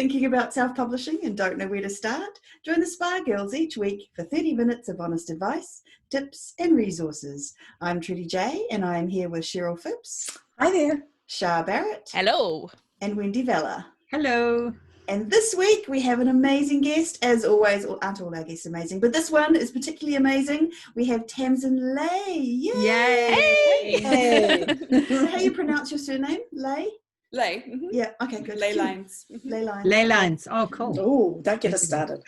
Thinking about self-publishing and don't know where to start? Join the Spa Girls each week for 30 minutes of honest advice, tips and resources. I'm Trudy J and I'm here with Cheryl Phipps. Hi there. Shah Barrett. Hello. And Wendy Vella. Hello. And this week we have an amazing guest, as always. Aren't all our guests amazing? But this one is particularly amazing. We have Tamsin Ley. Yay! Hey! So how you pronounce your surname? Ley? Ley. Mm-hmm. Yeah, okay, good. Ley lines. Ley lines. Ley lines. Oh, cool. Oh, don't get us started.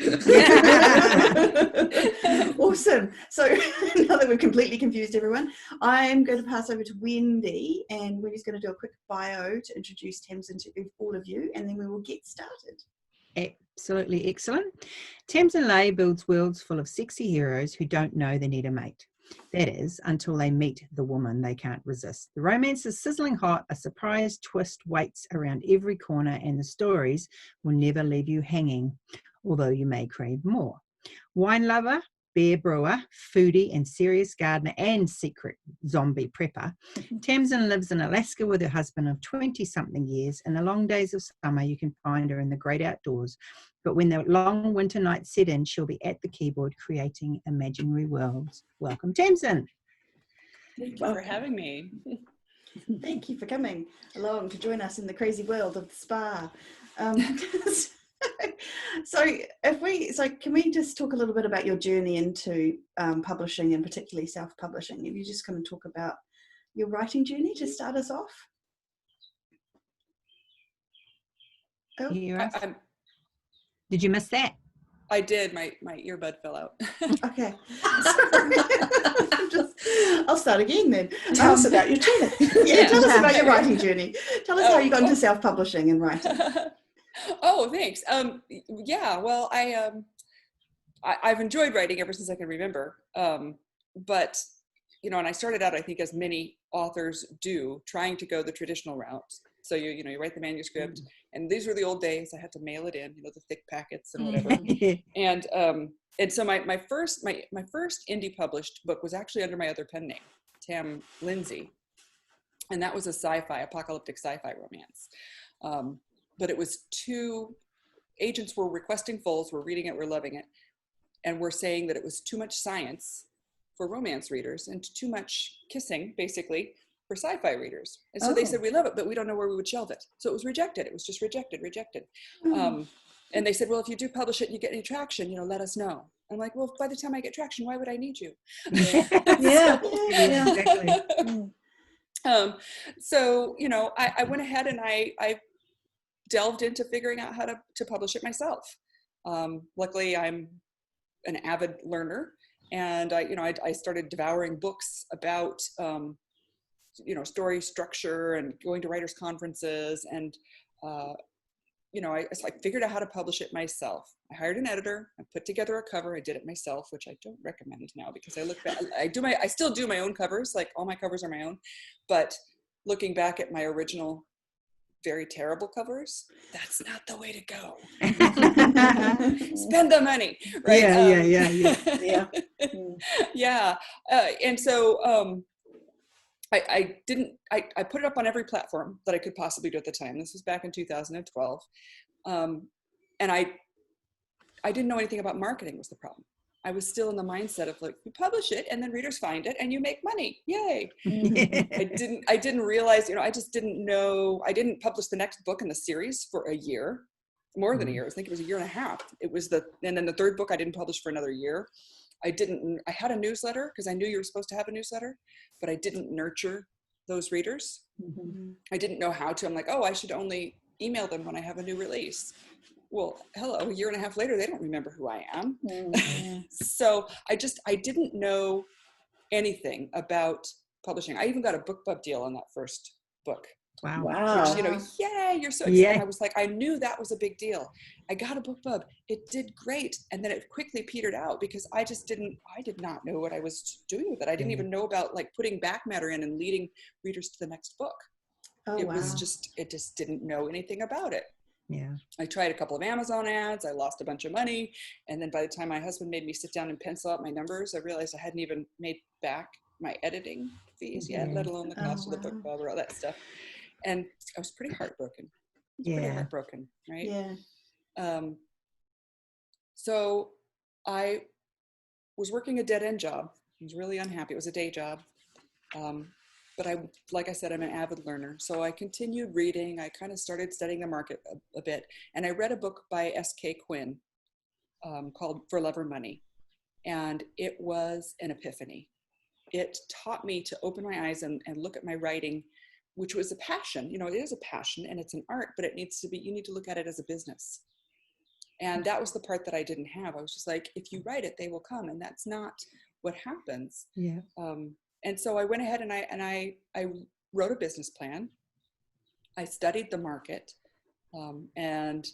Awesome. So now that we've completely confused everyone, I'm going to pass over to Wendy, and Wendy's going to do a quick bio to introduce Tamsin to all of you, and then we will get started. Absolutely excellent. Tamsin Ley builds worlds full of sexy heroes who don't know they need a mate. That is, until they meet the woman they can't resist. The romance is sizzling hot, a surprise twist waits around every corner, and the stories will never leave you hanging, although you may crave more. Wine lover, beer-brewer, foodie, and serious gardener, and secret zombie prepper, Tamsin lives in Alaska with her husband of 20-something years. In the long days of summer, you can find her in the great outdoors. But when the long winter nights set in, she'll be at the keyboard creating imaginary worlds. Welcome, Tamsin. Thank you for having me. Thank you for coming along to join us in the crazy world of the spa. So can we just talk a little bit about your journey into publishing, and particularly self-publishing? If you just come and talk about your writing journey to start us off. Oh, did you miss that? I did. My earbud fell out. Okay. I'll start again then. Tell us about your journey. Tell us about your writing journey. Tell us how you got into self-publishing and writing. Oh, thanks. Yeah. Well, I've enjoyed writing ever since I can remember. But and I started out, I think, as many authors do, trying to go the traditional route. So you write the manuscript, and these were the old days. I had to mail it in, the thick packets and whatever. and so my first indie published book was actually under my other pen name, Tam Lindsay, and that was a apocalyptic sci-fi romance. But it was agents were requesting fulls, were reading it, were loving it, and were saying that it was too much science for romance readers and too much kissing, basically, for sci-fi readers. And so they said, we love it, but we don't know where we would shelve it. So it was rejected. It was just rejected. And they said, well, if you do publish it and you get any traction, let us know. I'm like, well, by the time I get traction, why would I need you? Yeah, exactly. So, I went ahead and I delved into figuring out how to publish it myself. Luckily, I'm an avid learner, and I started devouring books about story structure and going to writers' conferences, and I figured out how to publish it myself. I hired an editor. I put together a cover. I did it myself, which I don't recommend now because I look back. I still do my own covers. Like, all my covers are my own, but looking back at my original very terrible covers, that's not the way to go. Spend the money, right? Yeah. And so I put it up on every platform that I could possibly do at the time. This was back in 2012. And I didn't know anything about marketing was the problem. I was still in the mindset of, like, you publish it and then readers find it and you make money. Yay. I didn't realize, I just didn't know. I didn't publish the next book in the series for a year, more than a year. I think it was a year and a half. And then the third book I didn't publish for another year. I had a newsletter because I knew you were supposed to have a newsletter, but I didn't nurture those readers. I didn't know how to. I'm like, I should only email them when I have a new release. Well, hello, a year and a half later, they don't remember who I am. So I didn't know anything about publishing. I even got a BookBub deal on that first book. Wow. Which, yay, you're so excited. Yeah. I was like, I knew that was a big deal. I got a BookBub. It did great. And then it quickly petered out because I did not know what I was doing with it. I didn't even know about, like, putting back matter in and leading readers to the next book. It just didn't know anything about it. Yeah. I tried a couple of Amazon ads. I lost a bunch of money. And then by the time my husband made me sit down and pencil out my numbers, I realized I hadn't even made back my editing fees yet, let alone the cost of the BookBub or all that stuff. And I was pretty heartbroken. Pretty heartbroken, right? Yeah. So I was working a dead-end job. I was really unhappy. It was a day job. But like I said, I'm an avid learner. So I continued reading. I kind of started studying the market a bit. And I read a book by S.K. Quinn called For Love or Money. And it was an epiphany. It taught me to open my eyes and look at my writing, which was a passion. You know, it is a passion and it's an art, but it needs to be, you need to look at it as a business. And that was the part that I didn't have. I was just like, if you write it, they will come. And that's not what happens. Yeah. And so I went ahead and I wrote a business plan. I studied the market, and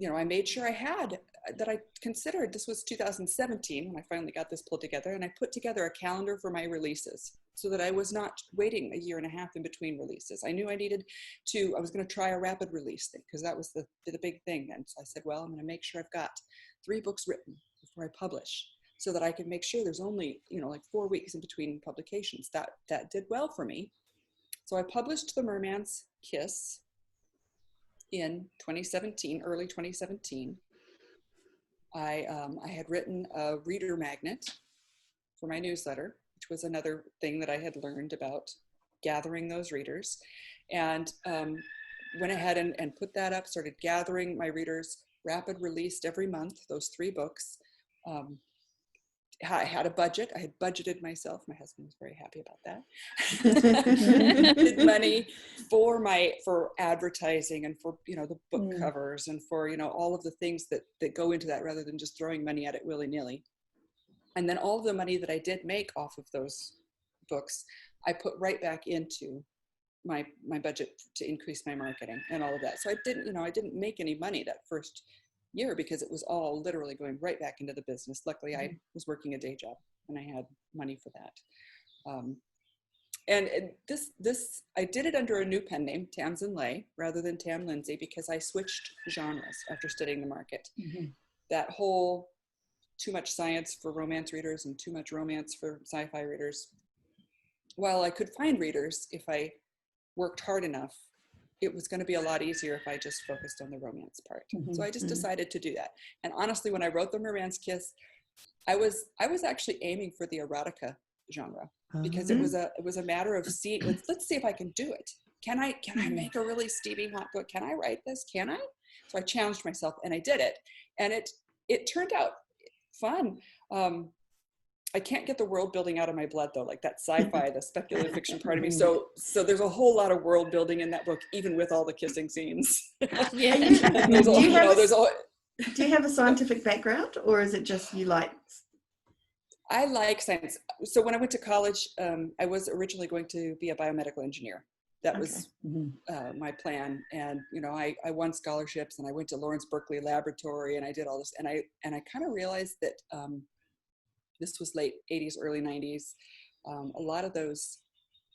I made sure I considered, this was 2017 when I finally got this pulled together, and I put together a calendar for my releases so that I was not waiting a year and a half in between releases. I knew I was going to try a rapid release thing because that was the big thing then. So I said, well, I'm going to make sure I've got 3 books written before I publish, so that I could make sure there's only, like 4 weeks in between publications. That did well for me. So I published The Merman's Kiss in 2017, early 2017. I had written a reader magnet for my newsletter, which was another thing that I had learned about gathering those readers, and went ahead and put that up, started gathering my readers, rapid released every month, those 3 books. I had a budget. I had budgeted myself. My husband was very happy about that. Did money for advertising and for, the book covers and for, all of the things that go into that, rather than just throwing money at it willy-nilly. And then all of the money that I did make off of those books, I put right back into my budget to increase my marketing and all of that. So I didn't make any money that first year because it was all literally going right back into the business. Luckily, I was working a day job and I had money for that. And this I did it under a new pen name, Tamsin Ley, rather than Tam Lindsay, because I switched genres after studying the market. That whole too much science for romance readers and too much romance for sci-fi readers. While I could find readers if I worked hard enough, it was going to be a lot easier if I just focused on the romance part. So I just decided to do that. And honestly, when I wrote The Merman's Kiss, I was actually aiming for the erotica genre, because it was a matter of seeing, let's see if I can do it. Can I make a really steamy hot book? Can I write this? Can I? So I challenged myself and I did it. And it turned out fun. I can't get the world building out of my blood though, like that sci-fi, the speculative fiction part of me. So there's a whole lot of world building in that book, even with all the kissing scenes. Yeah. Do you have a scientific background, or is it just you like? I like science. So when I went to college, I was originally going to be a biomedical engineer. That was my plan. And, I won scholarships and I went to Lawrence Berkeley Laboratory and I did all this. And I kind of realized that, this was late 80s, early 90s. A lot of those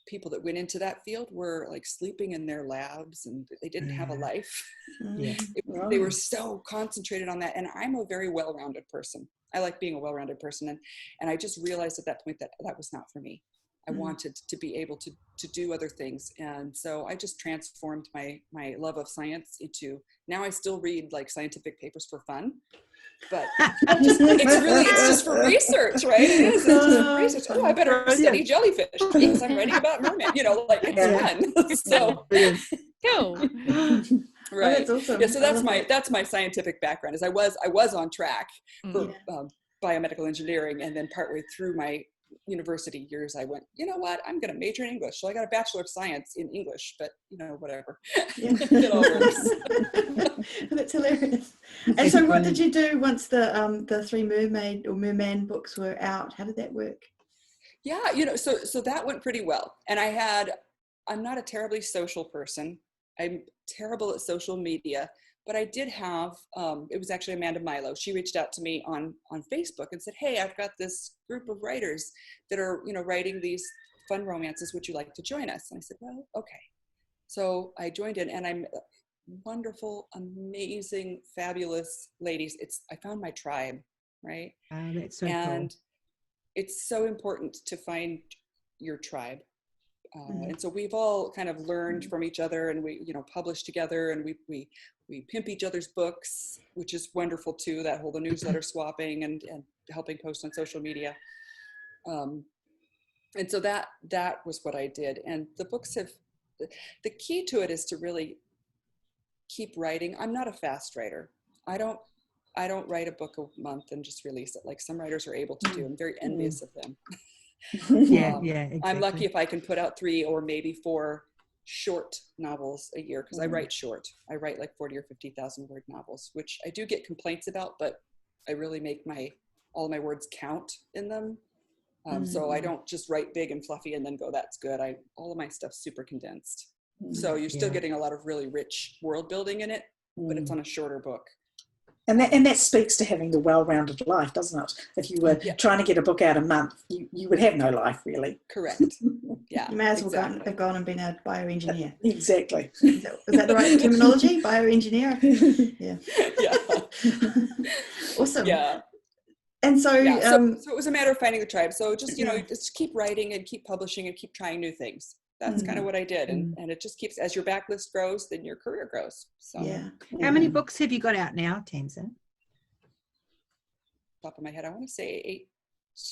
people that went into that field were like sleeping in their labs and they didn't have a life. They were so concentrated on that. And I'm a very well-rounded person. I like being a well-rounded person. And I just realized at that point that was not for me. I wanted to be able to do other things. And so I just transformed my love of science into, now I still read like scientific papers for fun. But it's just for research, right? It's just for research. Oh, I better study jellyfish because I'm writing about mermen. It's fun. So go. Oh, Right. that's awesome. Yeah. So that's my scientific background. Is I was on track for biomedical engineering, and then partway through my university years, I went, you know what? I'm going to major in English. So I got a Bachelor of Science in English, but whatever. It all works. That's hilarious. And so what did you do once the 3 mermaid or merman books were out? How did that work? Yeah, so that went pretty well. And I'm not a terribly social person. I'm terrible at social media, but I did have, it was actually Amanda Milo. She reached out to me on Facebook and said, hey, I've got this group of writers that are, writing these fun romances. Would you like to join us? And I said, well, okay. So I joined in, and I'm wonderful, amazing, fabulous ladies. I found my tribe, right? That's so and cool. It's so important to find your tribe. And so we've all kind of learned from each other, and we, publish together, and we we pimp each other's books, which is wonderful too, the newsletter swapping and helping post on social media. And so that was what I did. And the books the key to it is to really keep writing. I'm not a fast writer. I don't write a book a month and just release it like some writers are able to do. I'm very envious of them. Yeah, exactly. I'm lucky if I can put out 3 or maybe 4 short novels a year, because I write short. I write like 40 or 50,000 word novels, which I do get complaints about, but I really make all of my words count in them. So I don't just write big and fluffy and then go, that's good. All of my stuff's super condensed. So you're still getting a lot of really rich world building in it, but it's on a shorter book. And that speaks to having the well-rounded life, doesn't it? If you were trying to get a book out a month, you would have no life, really. Correct. Yeah. You may as well have gone and been a bioengineer. Exactly. Is that the right terminology? Bioengineer? Yeah. Yeah. Awesome. Yeah. And so, so it was a matter of finding the tribe. So just, just keep writing and keep publishing and keep trying new things. That's kind of what I did. And it just keeps, as your backlist grows, then your career grows. So How many books have you got out now, Tamsin? Top of my head, I want to say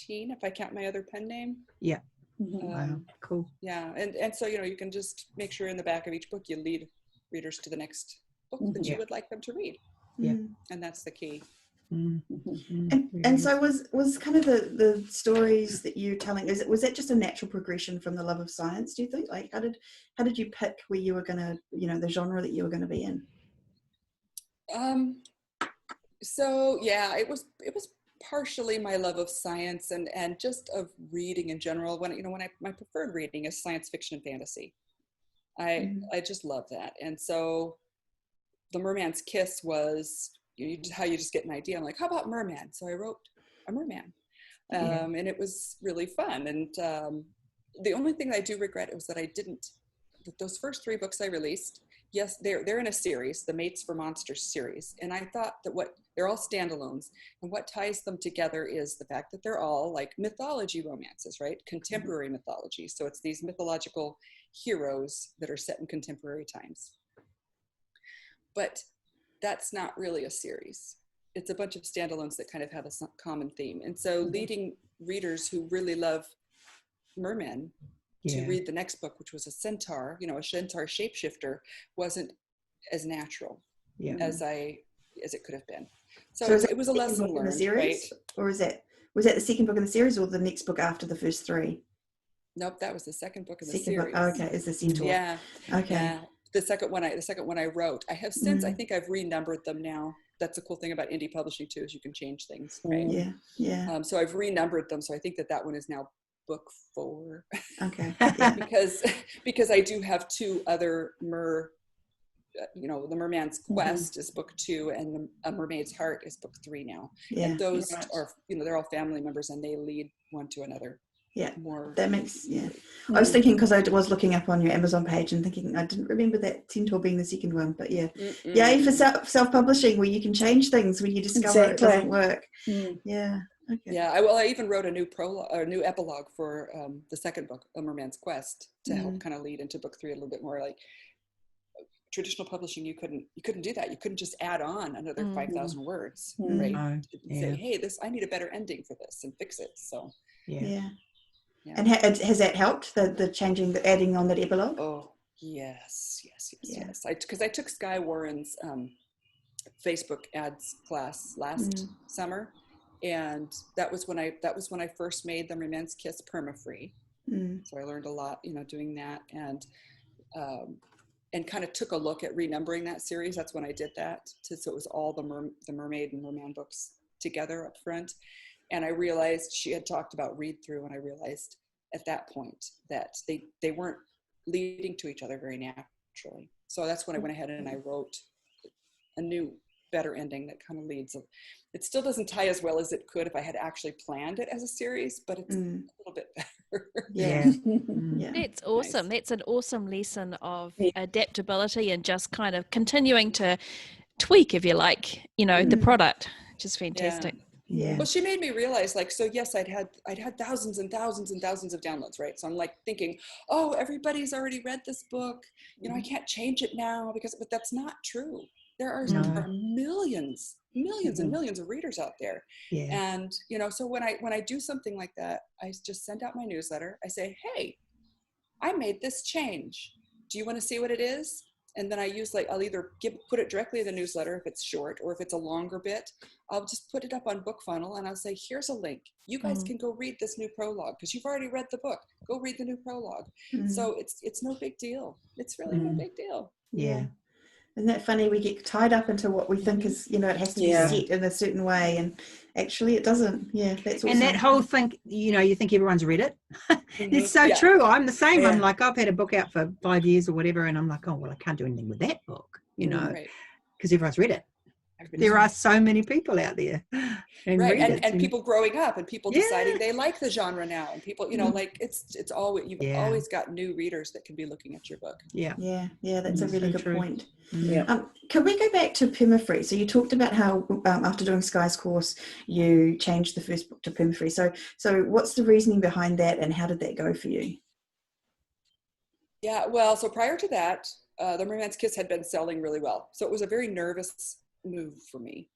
18 if I count my other pen name. Yeah. Wow, cool. Yeah. And so, you can just make sure in the back of each book you lead readers to the next book that you would like them to read. Yeah. And that's the key. And so was kind of the stories that you're telling, was that just a natural progression from the love of science, do you think? Like how did you pick where you were gonna, the genre that you were gonna be in? So yeah, it was partially my love of science and just of reading in general. My preferred reading is science fiction and fantasy. I just love that. And so the Merman's Kiss was how you just get an idea. I'm like, how about merman? So I wrote a merman, and it was really fun. And the only thing I do regret was that I didn't. Those first 3 books I released, yes, they're in a series, the Mates for Monsters series, and I thought that they're all standalones, and what ties them together is the fact that they're all like mythology romances, right? Contemporary mythology. So it's these mythological heroes that are set in contemporary times. But that's not really a series. It's a bunch of standalones that kind of have a common theme. And so leading readers who really love mermen to read the next book, which was a centaur, a centaur shapeshifter, wasn't as natural as it could have been. So it was a lesson learned, series, right? Or was that the second book in the series or the next book after the first 3? Nope, that was the second book in the series. Oh, okay, is the centaur. Yeah. Okay. Yeah. The second one I wrote. I have since, I think I've renumbered them now. That's a cool thing about indie publishing too, is you can change things, right? Yeah, yeah. So I've renumbered them. So I think that one is now book 4. Okay. Yeah. because I do have 2 other the Merman's Quest is book 2, and A Mermaid's Heart is book 3 now. Yeah. And those are, they're all family members and they lead one to another. Yeah, more. That makes, I was thinking, because I was looking up on your Amazon page and thinking, I didn't remember that centaur being the second one, but yay for self-publishing where you can change things when you discover it doesn't work. Yeah. Okay. Yeah, I even wrote a new epilogue for the second book, A Merman's Quest, to help kind of lead into book 3 a little bit more. Like traditional publishing, you couldn't do that. You couldn't just add on another 5,000 words, right? Say, hey, I need a better ending for this and fix it. So yeah. And has that helped, the changing, the adding on that epilogue? Oh, yes. Because I took Sky Warren's Facebook ads class last summer, and that was when I first made the Merman's Kiss perma-free. So I learned a lot, doing that, and kind of took a look at renumbering that series. That's when I did that. So it was all the mermaid and merman books together up front. And I realized she had talked about read through, and I realized at that point that they weren't leading to each other very naturally. So that's when I went ahead and I wrote a new, better ending that kind of leads. It still doesn't tie as well as it could if I had actually planned it as a series, but it's a little bit better. Yeah. That's awesome. Nice. That's an awesome lesson of adaptability and just kind of continuing to tweak, if you like, the product, which is fantastic. Yeah. Well, she made me realize, yes, I'd had thousands and thousands and thousands of downloads, right? So I'm thinking, oh, everybody's already read this book. I can't change it now but that's not true. There are millions and millions of readers out there. Yeah. And, you know, so when I do something like that, I just send out my newsletter. I say, hey, I made this change. Do you want to see what it is? And then I'll either put it directly in the newsletter if it's short, or if it's a longer bit, I'll just put it up on BookFunnel and I'll say, here's a link. You guys can go read this new prologue because you've already read the book. Go read the new prologue. So it's no big deal. It's really no big deal. Yeah. Isn't that funny? We get tied up into what we think is, you know, it has to be set in a certain way, and actually it doesn't. Yeah, that's awesome. And that whole thing, you know, you think everyone's read it. It's so true. I'm the same. Yeah. I'm like, I've had a book out for 5 years or whatever, and I'm like, oh, well, I can't do anything with that book, you know, because everyone's read it. There are so many people out there. And people growing up and people deciding they like the genre now, and people, you know, like it's always, you've always got new readers that can be looking at your book. Yeah, that's a really good point. Yeah. Can we go back to perma-free? So you talked about how after doing Sky's course, you changed the first book to perma-free. So what's the reasoning behind that, and how did that go for you? Yeah, well, so prior to that, the Romance Kiss had been selling really well. So it was a very nervous move for me.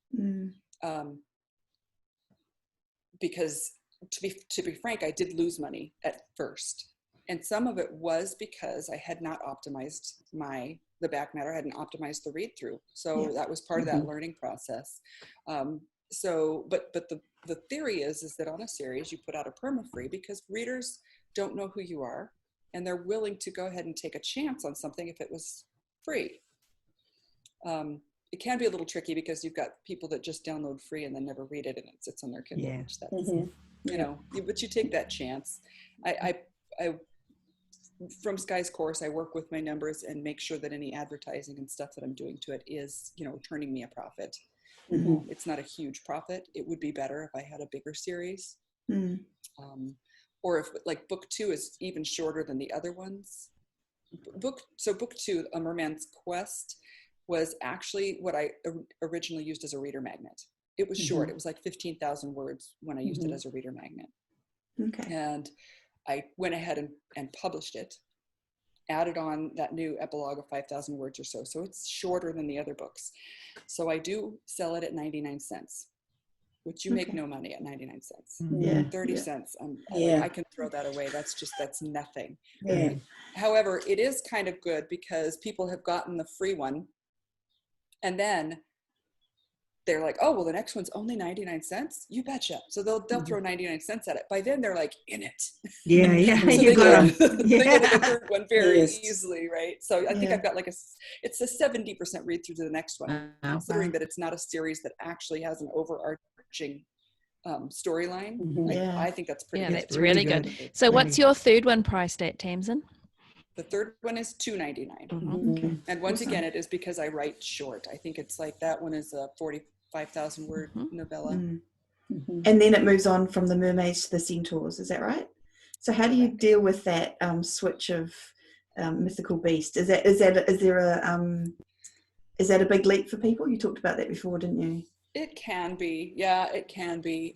Because to be frank, I did lose money at first. And some of it was because I had not optimized the back matter, I hadn't optimized the read through. So that was part of that learning process. But the theory is that on a series, you put out a perma-free because readers don't know who you are, and they're willing to go ahead and take a chance on something if it was free. It can be a little tricky because you've got people that just download free and then never read it, and it sits on their Kindle. Yeah. Which that's, you know, but you take that chance. I from Sky's course, I work with my numbers and make sure that any advertising and stuff that I'm doing to it is, you know, turning me a profit. It's not a huge profit. It would be better if I had a bigger series. Or if, like, book 2 is even shorter than the other ones. Book 2, A Merman's Quest, was actually what I originally used as a reader magnet. It was short. It was like 15,000 words when I used it as a reader magnet. Okay. And I went ahead and published it, added on that new epilogue of 5,000 words or so. So it's shorter than the other books. So I do sell it at 99 cents, which you make no money at 99 cents. 30 cents. I can throw that away. That's nothing. However, it is kind of good because people have gotten the free one, and then they're like, oh, well, the next one's only 99 cents. You betcha. So they'll throw 99 cents at it. By then they're like in it. So they get the third one very easily, right? So I think I've got like it's a 70% read through to the next one, considering that it's not a series that actually has an overarching storyline. I think that's pretty good. That's really good. So what's your third one priced at, Tamsin? The third one is $2.99. And once again, it is because I write short. I think it's like that one is a 45,000 word novella. And then it moves on from the mermaids to the centaurs. Is that right? So how do you deal with that switch of mythical beast? Is that a big leap for people? You talked about that before, didn't you? It can be. Yeah, it can be.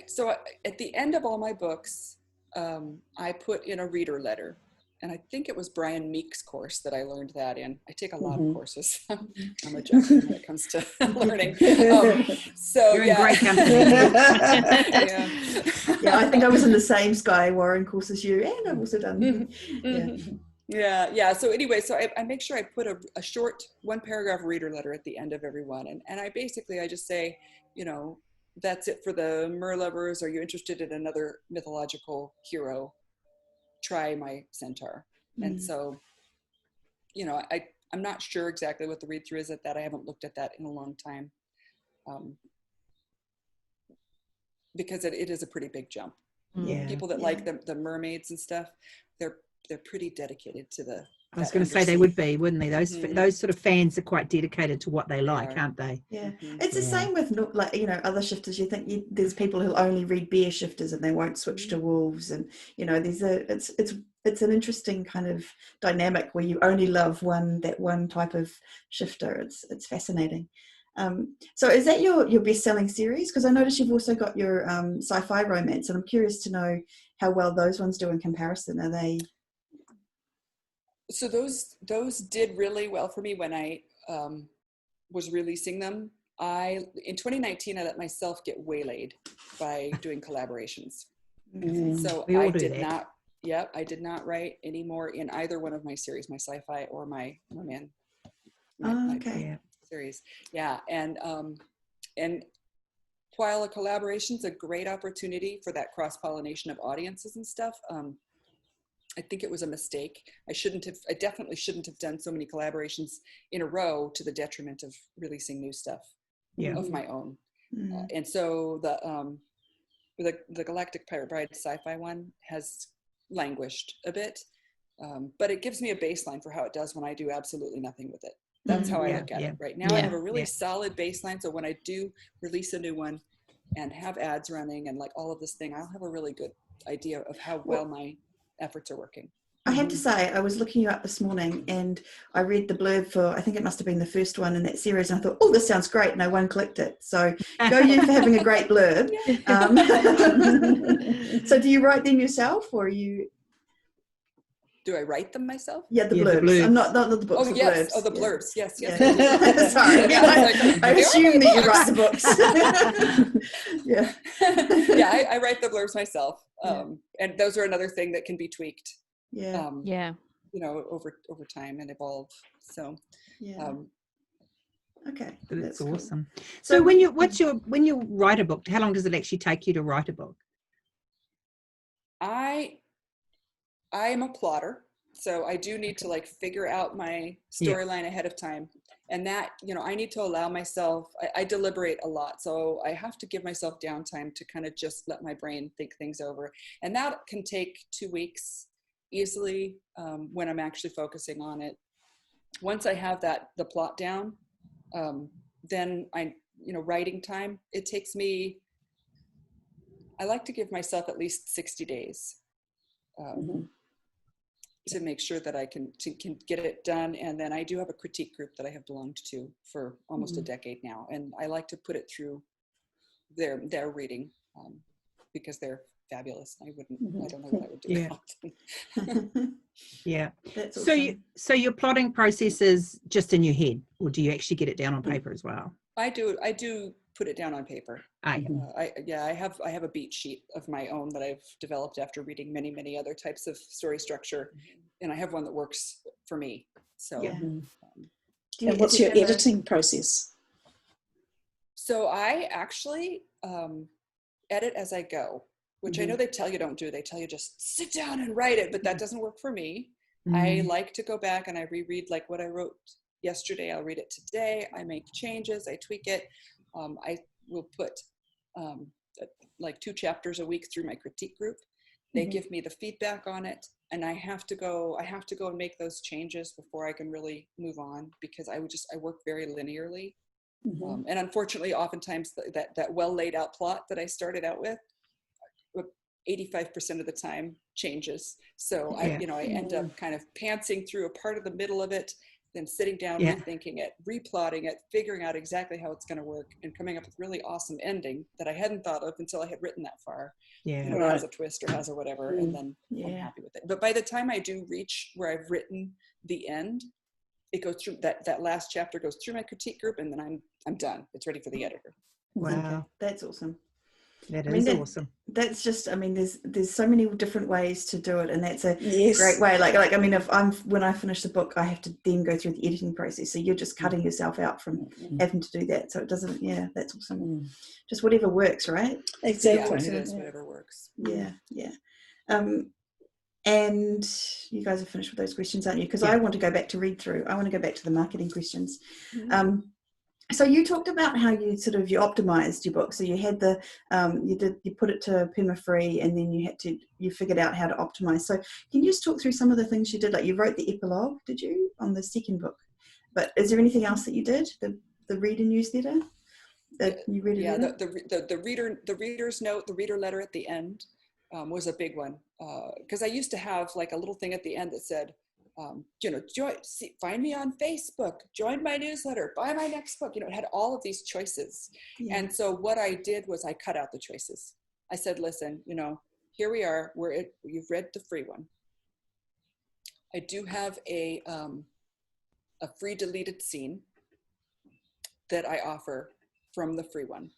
So at the end of all my books, I put in a reader letter, and I think it was Brian Meek's course that I learned that in. I take a lot of courses. I'm a junkie when it comes to learning. So you're in great company. I think I was in the same Sky Warren course as you, and I've also done. So anyway, so I make sure I put a short 1-paragraph reader letter at the end of every one, and I just say, you know, that's it for the Mer lovers. Are you interested in another mythological hero? Try my centaur. And so, you know, I'm not sure exactly what the read through is at that. I haven't looked at that in a long time, because it is a pretty big jump. People that like the mermaids and stuff, they're pretty dedicated to the. I was going to say they would be, wouldn't they? Those sort of fans are quite dedicated to what they like, aren't they? It's the same with, like, you know, other shifters. You think there's people who only read bear shifters and they won't switch to wolves, and you know, it's an interesting kind of dynamic where you only love that one type of shifter. It's fascinating. So is that your best-selling series? Because I noticed you've also got your SciFi Romance, and I'm curious to know how well those ones do in comparison. Are they? So those did really well for me when I was releasing them, in 2019, I let myself get waylaid by doing collaborations. So I did not write anymore in either one of my series, my sci-fi or my romance series. Yeah. And while a collaboration is a great opportunity for that cross-pollination of audiences and stuff, I think it was a mistake. I definitely shouldn't have done so many collaborations in a row to the detriment of releasing new stuff of my own. And so the Galactic Pirate Bride sci-fi one has languished a bit, but it gives me a baseline for how it does when I do absolutely nothing with it. That's how I look at it right now. I have a really solid baseline. So when I do release a new one and have ads running and like all of this thing, I'll have a really good idea of how well my efforts are working. I have to say, I was looking you up this morning and I read the blurb for, I think it must have been the first one in that series, and I thought, oh, this sounds great, and I one-clicked it. So go you for having a great blurb. So do you write them yourself, or you... Do I write them myself? Yeah, the blurbs. I'm not the books. Oh, the yes. blurbs. Oh, the blurbs. Yes. Sorry. I assume that you write the books. Yeah, I write the blurbs myself. And those are another thing that can be tweaked. You know, over time and evolve. So, okay. That's awesome. Cool. So when you write a book, how long does it actually take you to write a book? I am a plotter, so I do need to like figure out my storyline ahead of time. And that, you know, I need to allow myself, I deliberate a lot. So I have to give myself downtime to kind of just let my brain think things over. And that can take 2 weeks easily when I'm actually focusing on it. Once I have the plot down, then writing time, it takes me, I like to give myself at least 60 days. To make sure that I can get it done. And then I do have a critique group that I have belonged to for almost a decade now. And I like to put it through their reading because they're fabulous. I don't know what I would do without them. That's awesome. So your plotting process is just in your head, or do you actually get it down on paper as well? I do put it down on paper. I have a beat sheet of my own that I've developed after reading many other types of story structure, and I have one that works for me. So, and what's your editing process? So I actually edit as I go, which I know they tell you don't do. They tell you just sit down and write it, but that doesn't work for me. I like to go back and I reread like what I wrote yesterday. I'll read it today. I make changes. I tweak it. I will put like 2 chapters a week through my critique group. They give me the feedback on it, and I have to go and make those changes before I can really move on, because I work very linearly. And unfortunately, oftentimes that well laid out plot that I started out with, 85% of the time changes. So I end up kind of pantsing through a part of the middle of it, then sitting down, rethinking it, replotting it, figuring out exactly how it's going to work, and coming up with really awesome ending that I hadn't thought of until I had written that far. It has a twist or has a whatever, and then I'm happy with it. But by the time I do reach where I've written the end, it goes through that last chapter goes through my critique group, and then I'm done. It's ready for the editor. Wow, okay. That's awesome. That is awesome. That's just, there's so many different ways to do it, and that's a great way. If when I finish the book, I have to then go through the editing process. So you're just cutting yourself out from having to do that. So it doesn't. Yeah, that's awesome. Just whatever works, right? Exactly. Yeah, it is whatever works. Yeah. And you guys are finished with those questions, aren't you? Because I want to go back to read through. I want to go back to the marketing questions. So you talked about how you optimized your book. So you had you put it to perma-free, and then you figured out how to optimize. So can you just talk through some of the things you did? Like you wrote the epilogue, did you, on the second book? But is there anything else that you did? The reader newsletter that you read? The reader's note, the reader letter at the end was a big one, because I used to have like a little thing at the end that said, find me on Facebook, join my newsletter, buy my next book. It had all of these choices. And so what I did was I cut out the choices. I said, listen, here we are, you've read the free one. I do have a free deleted scene that I offer from the free one,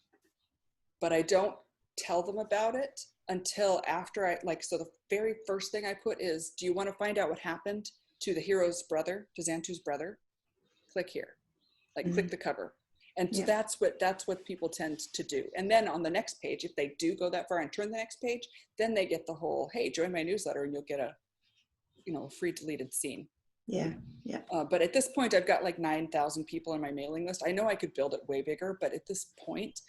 but I don't tell them about it until after so the very first thing I put is, do you want to find out what happened to the hero's brother, to Xantu's brother? Click here, click the cover. And so that's what people tend to do. And then on the next page, if they do go that far and turn the next page, then they get the whole, hey, join my newsletter and you'll get a free deleted scene. Yeah. But at this point, I've got like 9,000 people on my mailing list. I know I could build it way bigger, but at this point,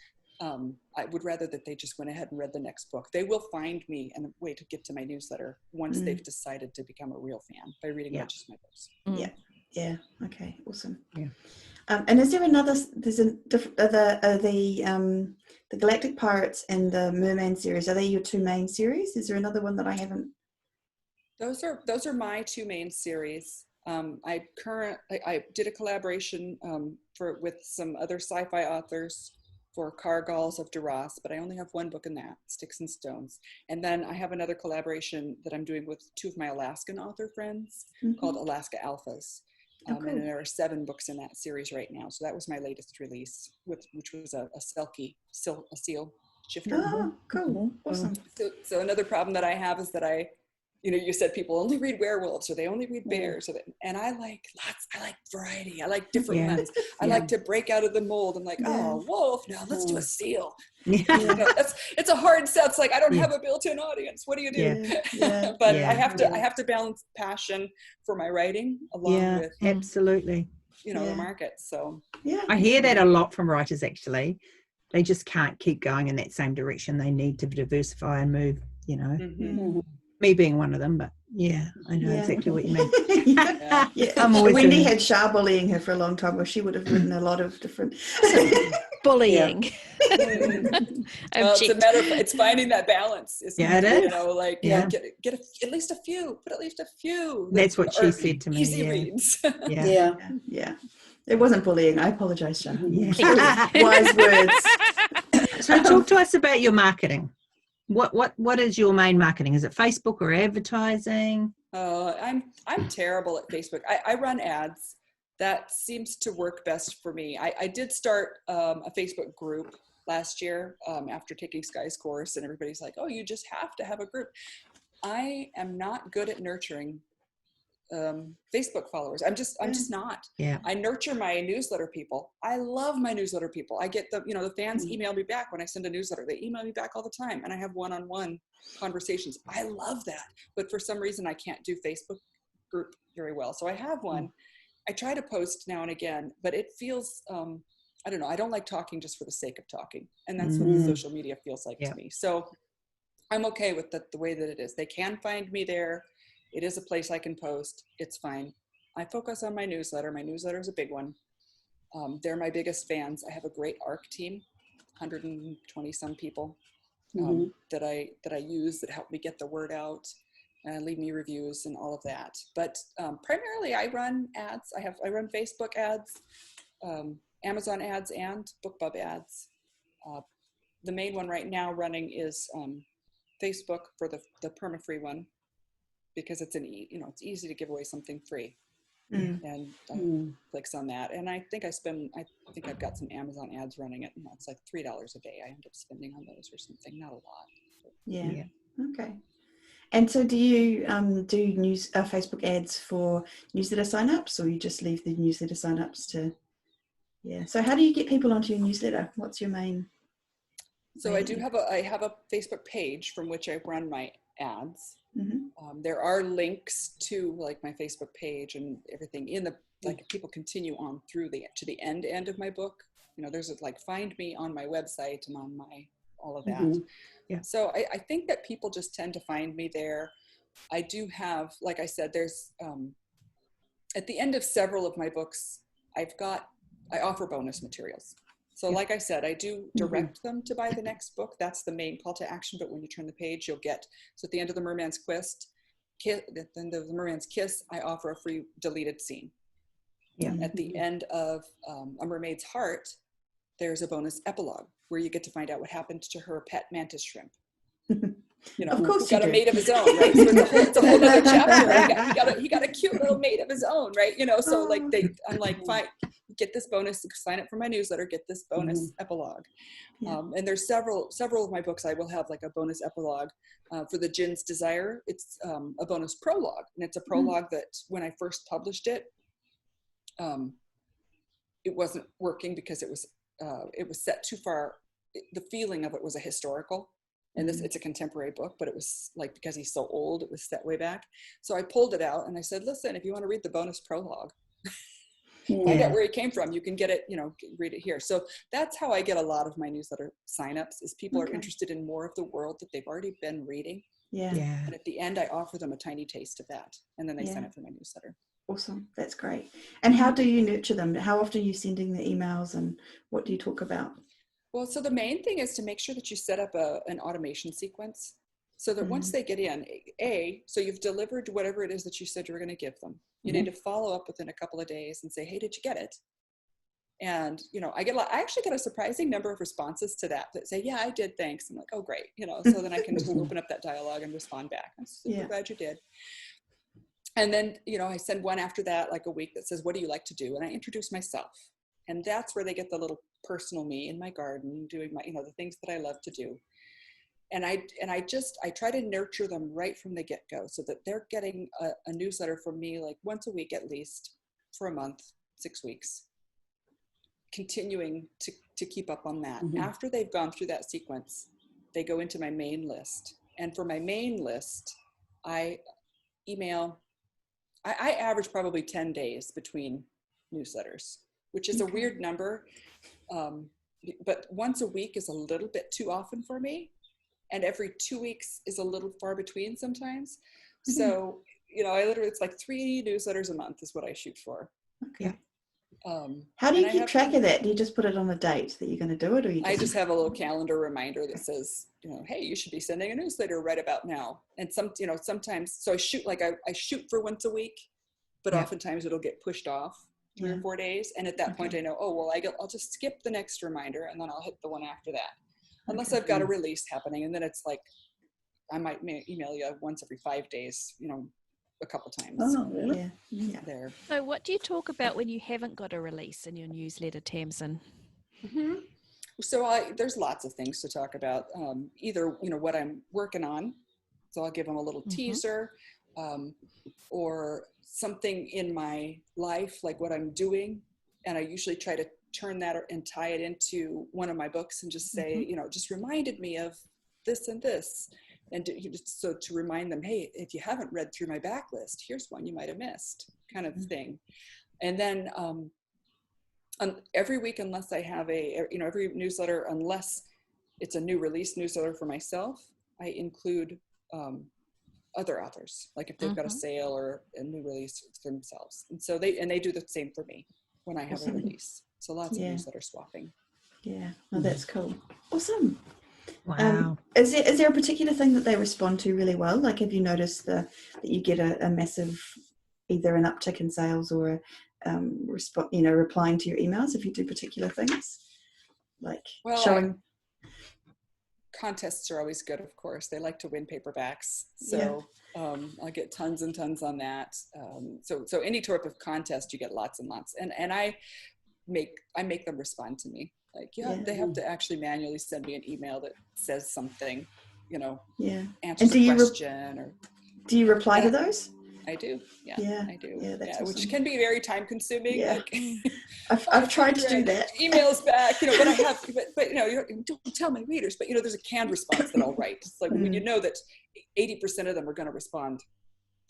I would rather that they just went ahead and read the next book. They will find me and a way to get to my newsletter once they've decided to become a real fan by reading not just my books. Yeah. Okay. Awesome. Yeah. And is there another? There's the Galactic Pirates and the Merman series. Are they your two main series? Is there another one that I haven't? Those are my two main series. I did a collaboration with some other sci-fi authors for Cargals of Duras, but I only have one book in that, Sticks and Stones. And then I have another collaboration that I'm doing with two of my Alaskan author friends called Alaska Alphas. And there are 7 books in that series right now. So that was my latest release, which was a seal shifter. Oh, cool. Awesome. So another problem that I have is that you said people only read werewolves or they only read bears. And I like variety. I like different ones. I like to break out of the mold. I'm like, oh, wolf. No, let's do a seal. It's a hard sell. It's like, I don't have a built-in audience. What do you do? But I have to balance passion for my writing along with absolutely the market. So I hear that a lot from writers. Actually, they just can't keep going in that same direction. They need to diversify and move. Me being one of them, but I know exactly what you mean. I'm always Wendy had Shah bullying her for a long time, or she would have written a lot of different bullying. It's finding that balance. It is. Get at least a few. Put at least a few. That's what she said to me. Easy reads. It wasn't bullying. I apologize, Shah. Wise words. So talk to us about your marketing. What is your main marketing? Is it Facebook or advertising? I'm terrible at Facebook. I run ads. That seems to work best for me. I did start a Facebook group last year after taking Sky's course, and everybody's like, oh, you just have to have a group. I am not good at nurturing Facebook followers. I'm just not. I nurture my newsletter people. I love my newsletter people. I get the fans email me back when I send a newsletter. They email me back all the time, and I have one-on-one conversations. I love that, but for some reason I can't do Facebook group very well. So I have one. I try to post now and again, but it feels I don't know. I don't like talking just for the sake of talking, and that's what the social media feels like to me. So I'm okay with the way that it is. They can find me there. It is a place I can post. It's fine. I focus on my newsletter. My newsletter is a big one. They're my biggest fans. I have a great ARC team, 120 some people that I use that help me get the word out and leave me reviews and all of that. But primarily I run ads. I run Facebook ads, Amazon ads, and BookBub ads. The main one right now running is Facebook for the perma-free one, because it's it's easy to give away something free, and clicks on that. And I think I've got some Amazon ads running it. It's like $3 a day. I end up spending on those or something, not a lot. Yeah. Okay. And so do you do Facebook ads for newsletter signups, or you just leave the newsletter signups to? Yeah. So how do you get people onto your newsletter? What's your main? So I have a Facebook page from which I run my ads. There are links to like my Facebook page and everything in the people continue on through to the end of my book. There's find me on my website and on my all of that. So I think that people just tend to find me there. I do have, like I said, there's at the end of several of my books, I offer bonus materials. So like I said, I do direct them to buy the next book. That's the main call to action. But when you turn the page, you'll get, so at the end of the Merman's Quest, at the end of the Merman's Kiss, I offer a free deleted scene. At the end of A Mermaid's Heart, there's a bonus epilogue where you get to find out what happened to her pet mantis shrimp. you know, of course, who got a mate of his own, right? So it's a whole other chapter. He got a cute little mate of his own, right? You know, so like I'm like, fine, get this bonus, sign up for my newsletter, get this bonus epilogue. And there's several of my books. I will have like a bonus epilogue. For the Gin's Desire, it's a bonus prologue, and it's a prologue that when I first published it, it wasn't working because it was set too far. The feeling of it was a historical, and it's a contemporary book, but it was like, because he's so old, it was set way back. So I pulled it out and I said, listen, if you want to read the bonus prologue, find out where he came from, you can get it, you know, read it here. So that's how I get a lot of my newsletter signups, is people are interested in more of the world that they've already been reading. And at the end, I offer them a tiny taste of that, and then they sign up for my newsletter. Awesome. That's great. And how do you nurture them? How often are you sending the emails, and what do you talk about? Well, so the main thing is to make sure that you set up an automation sequence, so that once they get in, so you've delivered whatever it is that you said you were going to give them. You need to follow up within a couple of days and say, hey, did you get it? And, you know, I actually get a surprising number of responses to that say, yeah, I did, thanks. I'm like, oh, great. You know, so then I can just open up that dialogue and respond back. I'm super glad you did. And then, you know, I send one after that, like a week, that says, what do you like to do? And I introduce myself. And that's where they get the little personal me in my garden, doing my, you know, the things that I love to do. And I try to nurture them right from the get-go, so that they're getting a newsletter from me like once a week at least, for a month, 6 weeks, continuing to keep up on that. After they've gone through that sequence, they go into my main list. And for my main list, I average probably 10 days between newsletters, which is a weird number. But once a week is a little bit too often for me. And every 2 weeks is a little far between sometimes. So, you know, it's like 3 newsletters a month is what I shoot for. Okay. How do you keep track of that? Do you just put it on the date that you're going to do it, or I just have a little calendar reminder that says, you know, hey, you should be sending a newsletter right about now. And sometimes, so I shoot for once a week, but oftentimes it'll get pushed off 3 or 4 days. And at that point I know, oh, well, I'll just skip the next reminder, and then I'll hit the one after that. Unless I've got a release happening, and then it's like, I might email you once every 5 days, you know, a couple times. Oh, really? Yeah. There. So what do you talk about when you haven't got a release in your newsletter, Tamsin? So there's lots of things to talk about. Either, you know, what I'm working on, so I'll give them a little teaser, or something in my life, like what I'm doing, and I usually try to turn that and tie it into one of my books, and just say, you know, just reminded me of this and this. And to remind them, hey, if you haven't read through my backlist, here's one you might have missed, kind of thing. And then every week, unless I have every newsletter, unless it's a new release newsletter for myself, I include other authors, like if they've got a sale or a new release for themselves. And so they do the same for me when I have a release. So lots of newsletter swapping. Yeah, well, that's cool. Awesome. Wow. Is there a particular thing that they respond to really well? Like, have you noticed that you get a massive, either an uptick in sales or replying to your emails if you do particular things? Like showing. Contests are always good, of course. They like to win paperbacks. So I'll get tons and tons on that. So any type of contest, you get lots and lots. And I make them respond to me. Like, they have to actually manually send me an email that says something, you know, answers a question. Do you reply to those? I do. I do. Yeah, that's awesome. Which can be very time consuming. Yeah. Like, I've tried to do that. Emails back, you know, but I have, but you know, don't tell my readers, but you know, there's a canned response that I'll write. It's like when you know that 80% of them are going to respond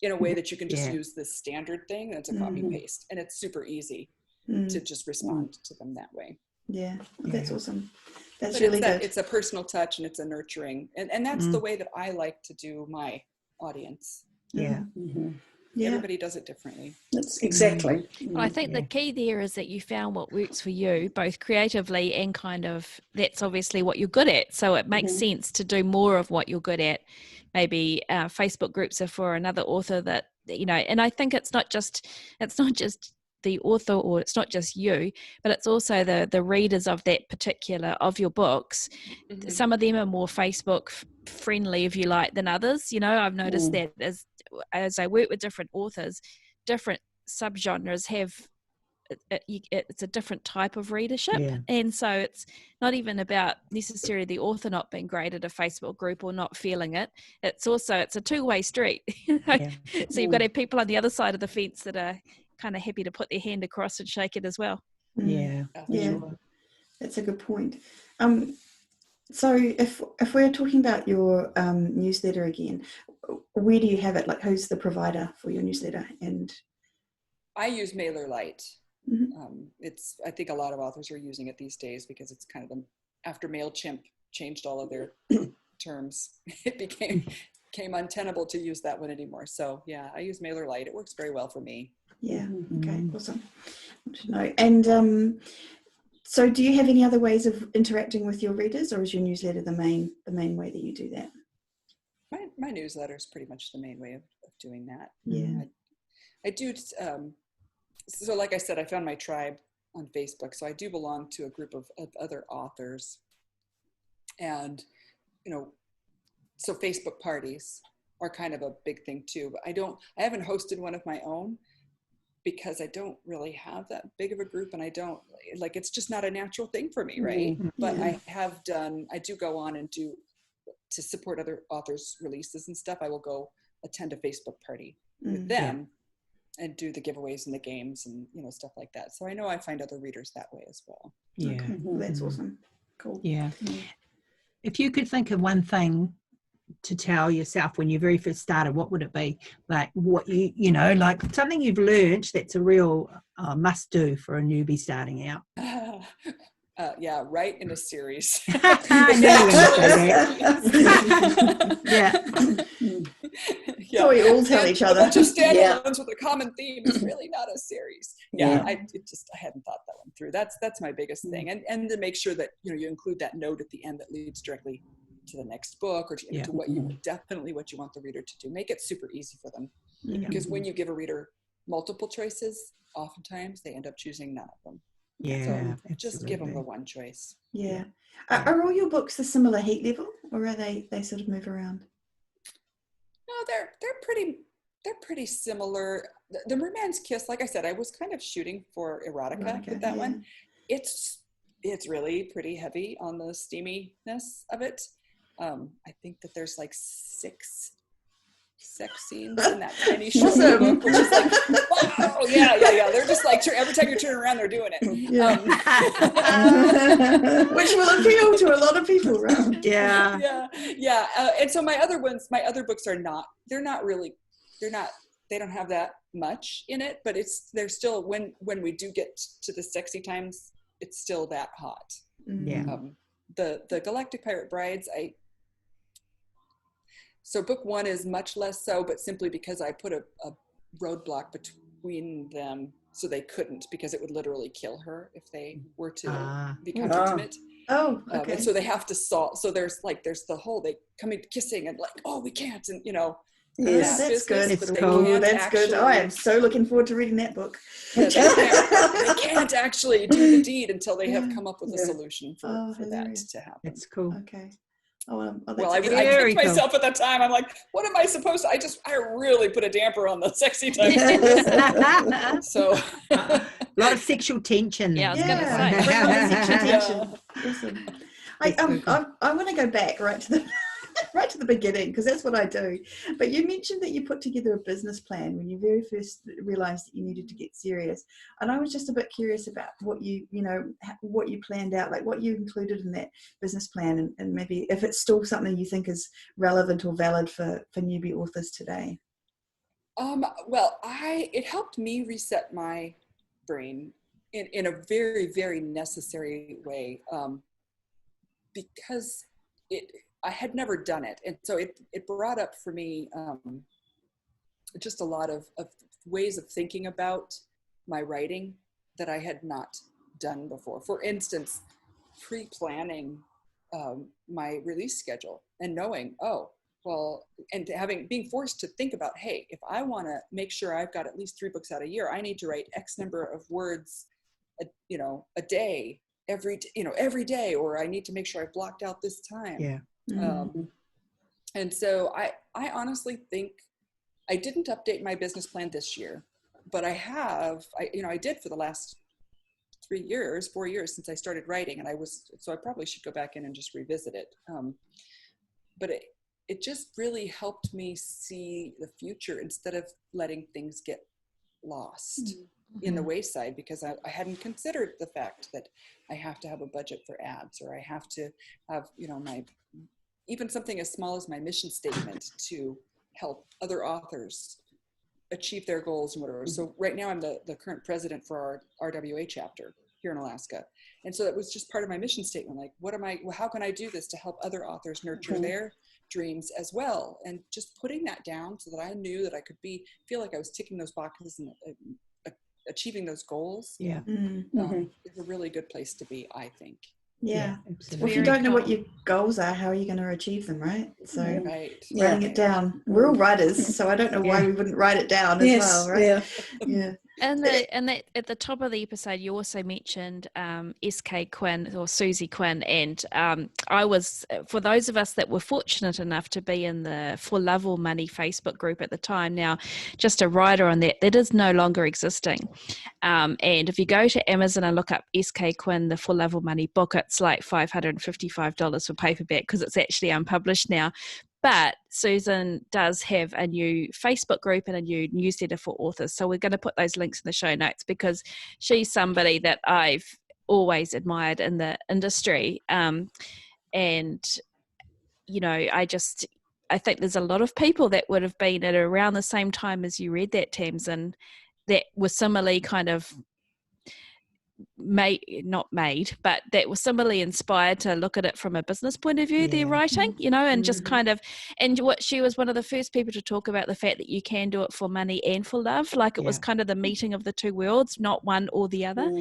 in a way that you can just use this standard thing, and it's a copy paste, and it's super easy to just respond to them that way. Yeah, well, that's awesome. That's really good. It's a personal touch, and it's a nurturing, and that's the way that I like to do my audience. Yeah. Everybody does it differently. That's exactly. Well, I think the key there is that you found what works for you, both creatively and kind of, that's obviously what you're good at. So it makes sense to do more of what you're good at. Maybe Facebook groups are for another author that, you know, and I think it's not just the author, or it's not just you, but it's also the readers of that particular of your books. Mm-hmm. Some of them are more Facebook friendly, if you like, than others. I've noticed that as I work with different authors, different subgenres have it's a different type of readership. And so it's not even about necessarily the author not being great at a Facebook group or not feeling it. It's a two-way street. So you've got to have people on the other side of the fence that are kind of happy to put their hand across and shake it as well. Sure. That's a good point. So if we're talking about your newsletter again, where do you have it? Like, who's the provider for your newsletter? And I use MailerLite. I think a lot of authors are using it these days because it's kind of after MailChimp changed all of their terms, it became untenable to use that one anymore. So yeah, I use MailerLite. It works very well for me. Yeah. Okay. Awesome. Good to know. And so do you have any other ways of interacting with your readers, or is your newsletter the main way that you do that? My newsletter is pretty much the main way of doing that. Yeah. I do. So like I said, I found my tribe on Facebook. So I do belong to a group of other authors. And, so Facebook parties are kind of a big thing too. But I haven't hosted one of my own because I don't really have that big of a group, and it's just not a natural thing for me, right? But I do go on and to support other authors' releases and stuff. I will go attend a Facebook party with them. And do the giveaways and the games and stuff like that. So I know I find other readers that way as well. Yeah, okay. That's awesome. Cool. Yeah. If you could think of one thing to tell yourself when you very first started, what would it be? Like what like something you've learned that's a real must do for a newbie starting out. Write in a series. I knew you were going to say that. So we all tell each other. Just standalones with a common theme is really not a series. I hadn't thought that one through. That's my biggest thing, and to make sure that you include that note at the end that leads directly to the next book or to what you want the reader to do. Make it super easy for them, because when you give a reader multiple choices, oftentimes they end up choosing none of them. So just give them the one choice. Are all your books a similar heat level, or are they sort of move around? No, they're pretty similar. The Merman's Kiss, like I said, I was kind of shooting for erotica with that one. It's really pretty heavy on the steaminess of it. I think that there's like 6 sex scenes in that tiny short book, which is like, wow, yeah. They're just like, every time you turn around, they're doing it. Which will appeal to a lot of people, right? And so my other books they don't have that much in it, but they're still, when we do get to the sexy times, it's still that hot. The Galactic Pirate Brides, so book 1 is much less so, but simply because I put a roadblock between them so they couldn't, because it would literally kill her if they were to become intimate. Okay. And so they have to solve. So there's the whole, they come in kissing and like, oh, we can't. And, Yes, that's good. It's cool. That's good. Oh, I am so looking forward to reading that book. They can't actually do the deed until they have come up with a solution for that to happen. It's cool. Okay. I kicked myself at that time. I'm like, what am I supposed to? I really put a damper on the sexy time. So a lot of sexual tension. Yeah, I was going to say. Sexual tension. Awesome. I want to go back right to the beginning, because that's what I do. But you mentioned that you put together a business plan when you very first realized that you needed to get serious, and I was just a bit curious about what you planned out, like what you included in that business plan, and maybe if it's still something you think is relevant or valid for newbie authors today. Well, it helped me reset my brain in a very, very necessary way, because I had never done it. And so it brought up for me just a lot of ways of thinking about my writing that I had not done before. For instance, pre-planning my release schedule and knowing, and being forced to think about, hey, if I want to make sure I've got at least 3 books out a year, I need to write X number of words, a day, every day, or I need to make sure I've blocked out this time. Yeah. And so I honestly think I didn't update my business plan this year, but I did for the last 4 years since I started writing, and so I probably should go back in and just revisit it. But it just really helped me see the future instead of letting things get lost in the wayside, because I hadn't considered the fact that I have to have a budget for ads, or I have to have, even something as small as my mission statement to help other authors achieve their goals and whatever. So right now I'm the current president for our RWA chapter here in Alaska. And so that was just part of my mission statement. Like, how can I do this to help other authors nurture their dreams as well? And just putting that down so that I knew that I could feel like I was ticking those boxes and achieving those goals. Yeah. Is a really good place to be, I think. Yeah. Absolutely. Well, if you don't know what your goals are, how are you going to achieve them, right? So writing it down. We're all writers, so I don't know why we wouldn't write it down as well, right? Yeah. And at the top of the episode, you also mentioned SK Quinn or Susie Quinn, and I was, for those of us that were fortunate enough to be in the For Love or Money Facebook group at the time. Now, just a writer on that is no longer existing. And if you go to Amazon and look up SK Quinn, the For Love or Money book, it's like $555 for paperback because it's actually unpublished now. But Susan does have a new Facebook group and a new newsletter for authors. So we're going to put those links in the show notes, because she's somebody that I've always admired in the industry. And, I think there's a lot of people that would have been at around the same time as you read that, Tamsin, that were similarly kind of but that was similarly inspired to look at it from a business point of view, their writing, and just kind of, and what she was one of the first people to talk about the fact that you can do it for money and for love. Like it was kind of the meeting of the two worlds, not one or the other.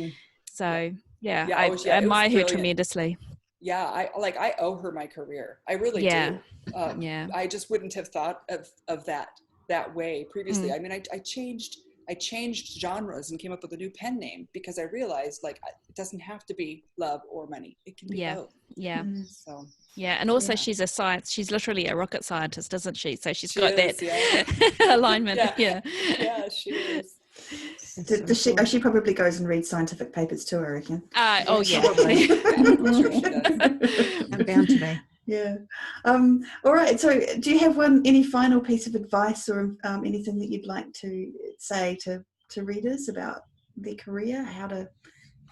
So I admire her tremendously. Yeah, I owe her my career. I really do. I just wouldn't have thought of that way previously. I mean, I changed genres and came up with a new pen name because I realized it doesn't have to be love or money. It can be both. Yeah. So. Yeah, and also she's she's literally a rocket scientist, isn't she? So she's got that alignment. Yeah, she is. She probably goes and reads scientific papers too, I reckon. Oh yeah. Probably. I'm sure she does. I'm bound to be. Yeah. All right. So do you have any final piece of advice or anything that you'd like to say to readers about their career? How to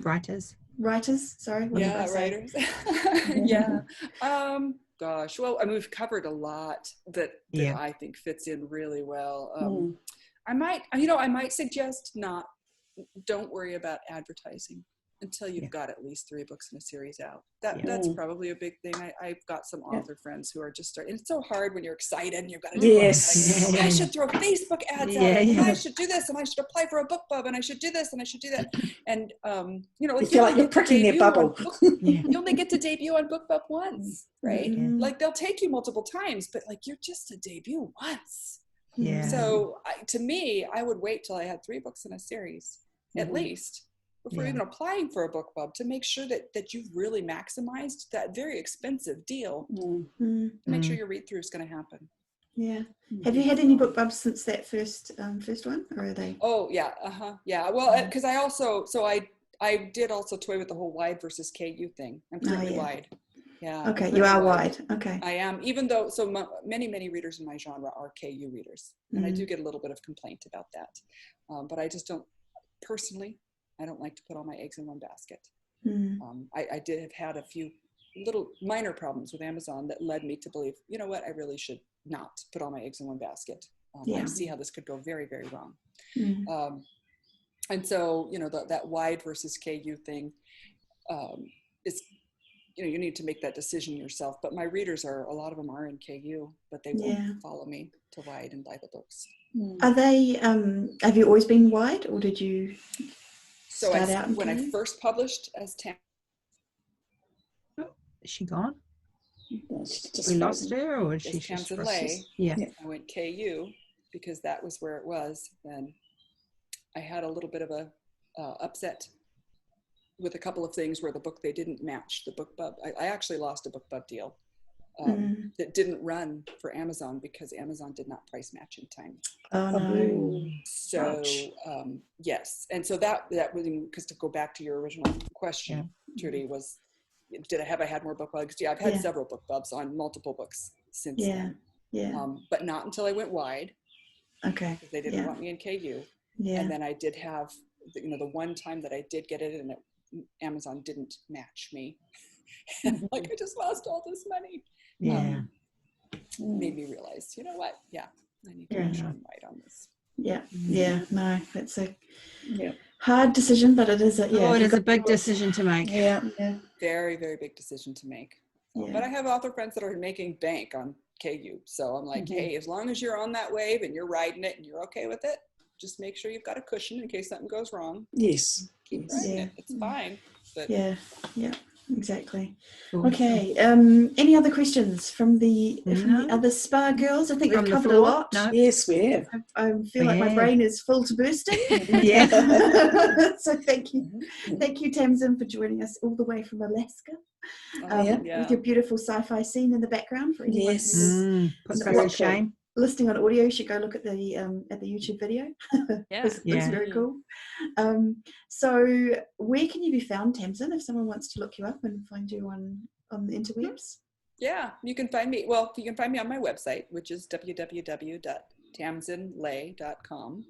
writers? Sorry. Writers. Yeah. Gosh. Well, I mean, we've covered a lot that I think fits in really well. I might suggest don't worry about advertising until you've got at least 3 books in a series out. That's probably a big thing. I've got some author friends who are just starting. And it's so hard when you're excited and you've got to do I should throw Facebook ads out, and I should do this, and I should apply for a book club, and I should do this, and I should do that. And you feel like you're pricking their bubble. You only get to debut on book club once, right? Like they'll take you multiple times, but you're just to debut once. Yeah. So to me, I would wait till I had 3 books in a series at least, before even applying for a book club, to make sure that you've really maximized that very expensive deal. Make sure your read through is going to happen. Yeah. Have you had any book clubs since that first one, or are they? Oh yeah. Yeah. Well, because I did also toy with the whole wide versus KU thing. I'm currently wide. Yeah. Okay. You are wide. Okay. I am, even though many readers in my genre are KU readers, and I do get a little bit of complaint about that. But I just don't personally. I don't like to put all my eggs in one basket. I did have had a few little minor problems with Amazon that led me to believe, you know what, I really should not put all my eggs in one basket. I see how this could go very, very wrong. And so, that wide versus KU thing is, you need to make that decision yourself. But my readers a lot of them are in KU, but they won't follow me to wide and buy the books. Are they, have you always been wide, or did you... So when I first published as Tam... Is she gone? We lost her, or she just Tamsin Ley. Yeah. I went KU because that was where it was. Then I had a little bit of a upset with a couple of things where the book, they didn't match the BookBub. I actually lost a BookBub deal that didn't run for Amazon because Amazon did not price match in time. Oh no. So yes, and so that really, because to go back to your original question, Trudy, was have I had more BookBubs? Yeah, I've had several BookBubs on multiple books since then. Yeah. But not until I went wide. Okay. Because they didn't want me in KU. Yeah. And then I did have, the one time that I did get it and Amazon didn't match me. Like, I just lost all this money. Yeah. Made me realize, you know what? Yeah, I need to make sure I'm right on this. Yeah. Yeah. No, it's a hard decision, but it is it is a big decision to make. Yeah. Very, very big decision to make. So, but I have author friends that are making bank on KU. So I'm like, hey, as long as you're on that wave and you're riding it and you're okay with it, just make sure you've got a cushion in case something goes wrong. Yes. Keep riding it. It's fine. But Exactly. Okay. Any other questions from the other SPA girls? I think we've covered a lot. No. Yes, we have. I feel like my brain is full to bursting. So thank you, Tamsin, for joining us all the way from Alaska. With your beautiful sci-fi scene in the background. For anyone who's listening on audio, you should go look at the YouTube video. It's very cool. So where can you be found, Tamsin, if someone wants to look you up and find you on the interwebs? Yeah, you can find me. Well, you can find me on my website, which is www.tamsinley.com,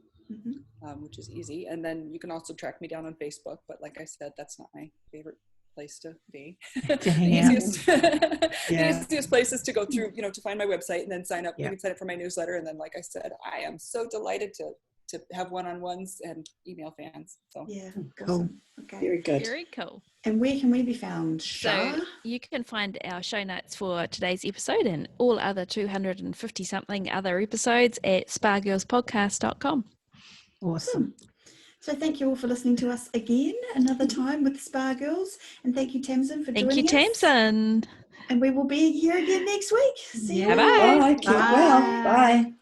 which is easy. And then you can also track me down on Facebook. But like I said, that's not my favorite place to be. The easiest places to go through, to find my website and then sign up. You can sign up for my newsletter, and then, like I said, I am so delighted to have one-on-ones and email fans. So cool. Okay, very good. Very cool. And where can we be found? So you can find our show notes for today's episode and all other 250 something other episodes at spargirlspodcast.com. Awesome. So thank you all for listening to us again another time with the Spa Girls, and thank you, Tamsin, for joining us. Thank you, Tamsin. And we will be here again next week. See you. Bye. Bye. Keep well. Bye.